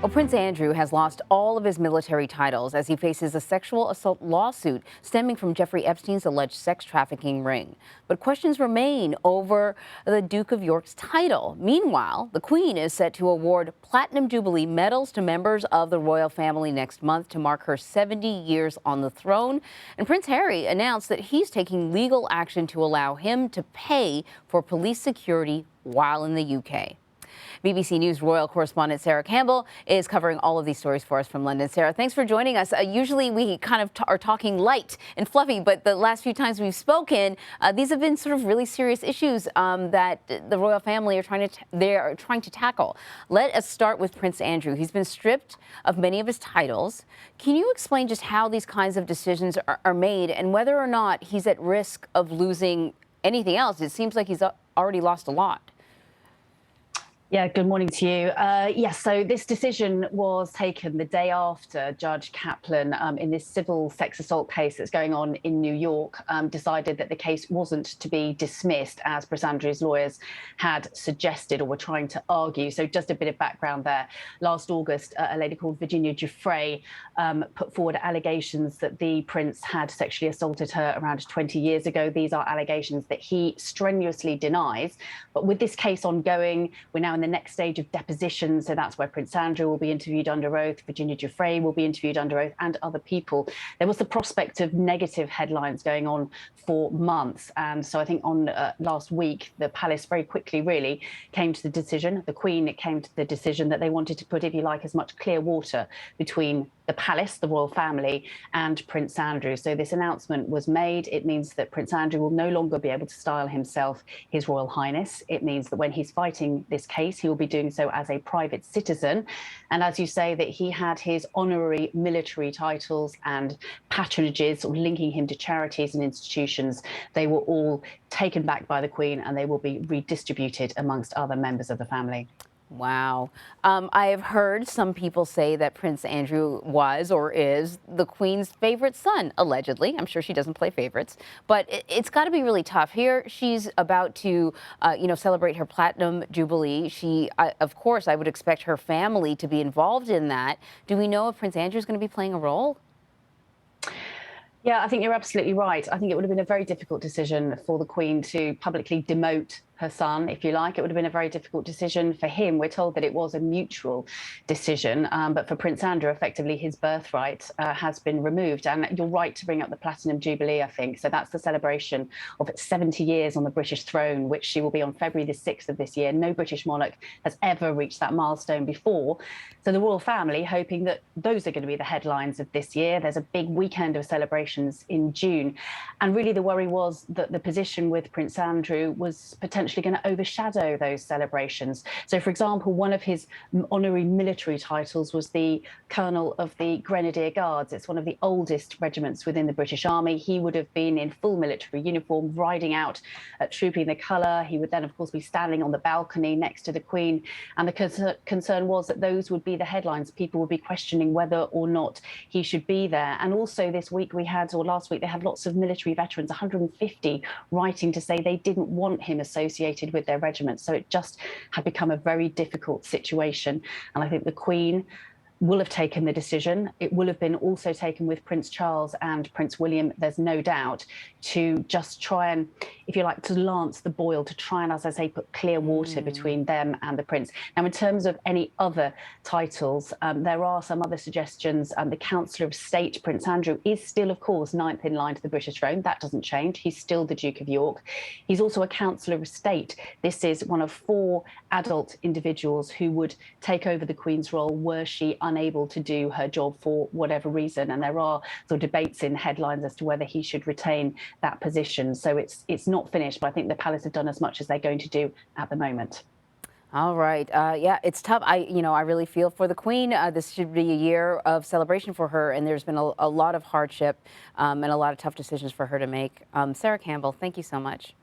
Well, Prince Andrew has lost all of his military titles as he faces a sexual assault lawsuit stemming from Jeffrey Epstein's alleged sex trafficking ring. But questions remain over the Duke of York's title. Meanwhile, the Queen is set to award Platinum Jubilee medals to members of the royal family next month to mark her 70 years on the throne. And Prince Harry announced that he's taking legal action to allow him to pay for police security while in the UK. BBC News royal correspondent Sarah Campbell is covering all of these stories for us from London. Sarah, thanks for joining us. Usually we kind of are talking light and fluffy, but the last few times we've spoken, these have been sort of really serious issues that the royal family are trying to tackle. Let us start with Prince Andrew. He's been stripped of many of his titles. Can you explain just how these kinds of decisions are made and whether or not he's at risk of losing anything else? It seems like he's already lost a lot. Yeah, good morning to you. Yes, so this decision was taken the day after Judge Kaplan, in this civil sex assault case that's going on in New York, decided that the case wasn't to be dismissed as Prince Andrew's lawyers had suggested or were trying to argue. So just a bit of background there. Last August, a lady called Virginia Giuffre put forward allegations that the prince had sexually assaulted her around 20 years ago. These are allegations that he strenuously denies. But with this case ongoing, we're now in the next stage of deposition. So that's where Prince Andrew will be interviewed under oath, Virginia Giuffre will be interviewed under oath, and other people. There was the prospect of negative headlines going on for months. And so I think on last week, the palace very quickly really came to the decision, the Queen came to the decision that they wanted to put, if you like, as much clear water between the palace, the royal family, and Prince Andrew. So this announcement was made. It means that Prince Andrew will no longer be able to style himself His Royal Highness. It means that when he's fighting this case, he will be doing so as a private citizen. And as you say, that he had his honorary military titles and patronages linking him to charities and institutions. They were all taken back by the Queen and they will be redistributed amongst other members of the family. Wow. I have heard some people say that Prince Andrew was or is the Queen's favorite son, allegedly. I'm sure she doesn't play favorites, but it's got to be really tough. Here she's about to, celebrate her Platinum Jubilee. Of course, I would expect her family to be involved in that. Do we know if Prince Andrew's going to be playing a role? Yeah, I think you're absolutely right. I think it would have been a very difficult decision for the Queen to publicly demote her son, if you like. It would have been a very difficult decision for him. We're told that it was a mutual decision, but for Prince Andrew, effectively his birthright has been removed. And you're right to bring up the Platinum Jubilee, I think. So that's the celebration of 70 years on the British throne, which she will be on February the 6th of this year. No British monarch has ever reached that milestone before. So the royal family hoping that those are going to be the headlines of this year. There's a big weekend of celebrations in June. And really the worry was that the position with Prince Andrew was potentially going to overshadow those celebrations. So, for example, one of his honorary military titles was the Colonel of the Grenadier Guards. It's one of the oldest regiments within the British Army. He would have been in full military uniform, riding out, trooping the colour. He would then, of course, be standing on the balcony next to the Queen. And the concern was that those would be the headlines. People would be questioning whether or not he should be there. And also this week last week, they had lots of military veterans, 150, writing to say they didn't want him associated with their regiment. So it just had become a very difficult situation. And I think the Queen will have taken the decision. It will have been also taken with Prince Charles and Prince William, there's no doubt, to just try and, if you like, to lance the boil, to try and, as I say, put clear water between them and the prince. Now, in terms of any other titles, there are some other suggestions. The Councillor of State, Prince Andrew, is still, of course, ninth in line to the British throne. That doesn't change. He's still the Duke of York. He's also a Councillor of State. This is one of 4 adult individuals who would take over the Queen's role were she unable to do her job for whatever reason. And there are sort of debates in headlines as to whether he should retain that position. So it's not finished, but I think the palace have done as much as they're going to do at the moment. All right. Yeah, it's tough. I really feel for the Queen. This should be a year of celebration for her, and there's been a lot of hardship and a lot of tough decisions for her to make. Sarah Campbell, thank you so much.